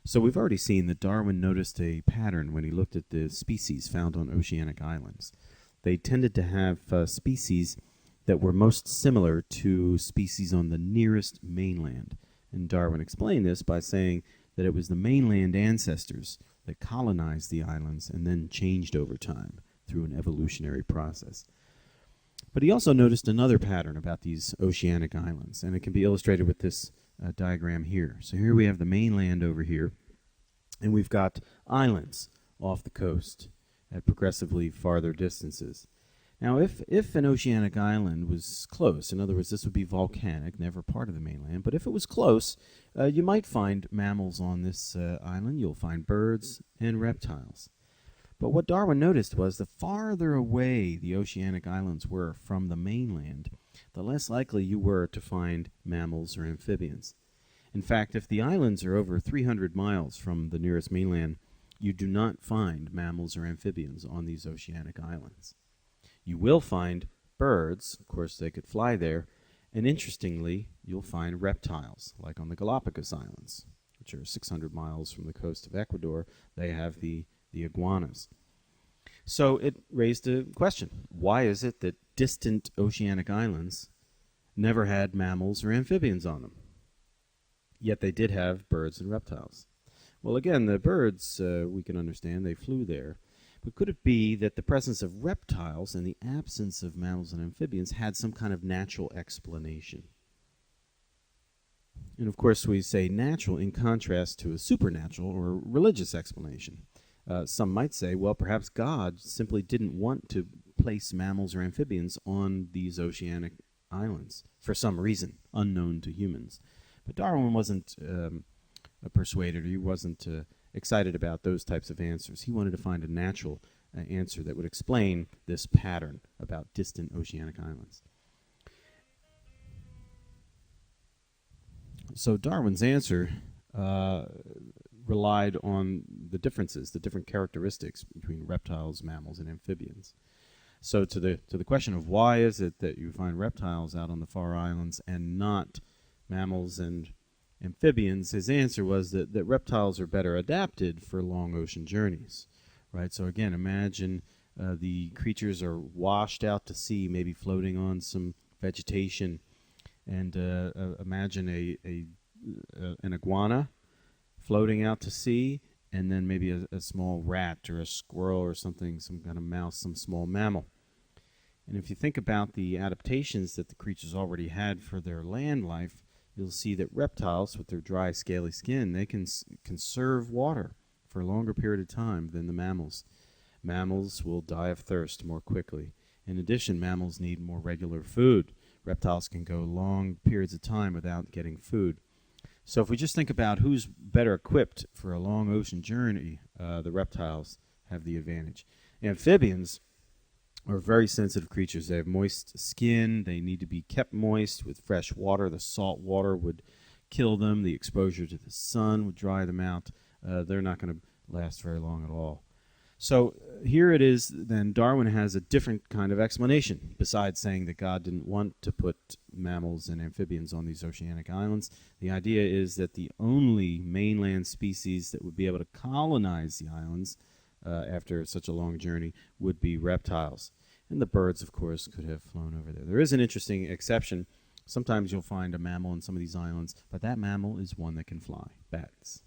So we've already seen that Darwin noticed a pattern when he looked at the species found on oceanic islands. They tended to have species that were most similar to species on the nearest mainland. And Darwin explained this by saying that it was the mainland ancestors that colonized the islands and then changed over time through an evolutionary process. But he also noticed another pattern about these oceanic islands, and it can be illustrated with this diagram here. So here we have the mainland over here, and we've got islands off the coast at progressively farther distances. Now, if an oceanic island was close, in other words, this would be volcanic, never part of the mainland, but if it was close, you might find mammals on this island. You'll find birds and reptiles. But what Darwin noticed was the farther away the oceanic islands were from the mainland, the less likely you were to find mammals or amphibians. In fact, if the islands are over 300 miles from the nearest mainland, you do not find mammals or amphibians on these oceanic islands. You will find birds, of course they could fly there, and interestingly, you'll find reptiles, like on the Galapagos Islands, which are 600 miles from the coast of Ecuador. They have the iguanas. So it raised a question. Why is it that distant oceanic islands never had mammals or amphibians on them? Yet they did have birds and reptiles. Well, again, the birds, we can understand, they flew there. But could it be that the presence of reptiles and the absence of mammals and amphibians had some kind of natural explanation? And of course, we say natural in contrast to a supernatural or religious explanation. Some might say, well, perhaps God simply didn't want to place mammals or amphibians on these oceanic islands for some reason unknown to humans. But Darwin wasn't persuaded, or he wasn't excited about those types of answers. He wanted to find a natural answer that would explain this pattern about distant oceanic islands. So Darwin's answer relied on the differences, the different characteristics between reptiles, mammals, and amphibians. So to the question of why is it that you find reptiles out on the far islands and not mammals and amphibians, his answer was that reptiles are better adapted for long ocean journeys, right? So again, imagine the creatures are washed out to sea, maybe floating on some vegetation, and imagine an iguana floating out to sea, and then maybe a small rat or a squirrel or something, some kind of mouse, some small mammal. And if you think about the adaptations that the creatures already had for their land life, you'll see that reptiles, with their dry, scaly skin, they can conserve water for a longer period of time than the mammals. Mammals will die of thirst more quickly. In addition, mammals need more regular food. Reptiles can go long periods of time without getting food. So if we just think about who's better equipped for a long ocean journey, the reptiles have the advantage. Amphibians are very sensitive creatures. They have moist skin. They need to be kept moist with fresh water. The salt water would kill them. The exposure to the sun would dry them out. They're not going to last very long at all. So here it is, then Darwin has a different kind of explanation. Besides saying that God didn't want to put mammals and amphibians on these oceanic islands, the idea is that the only mainland species that would be able to colonize the islands after such a long journey would be reptiles. And the birds, of course, could have flown over there. There is an interesting exception. Sometimes you'll find a mammal on some of these islands, but that mammal is one that can fly, bats.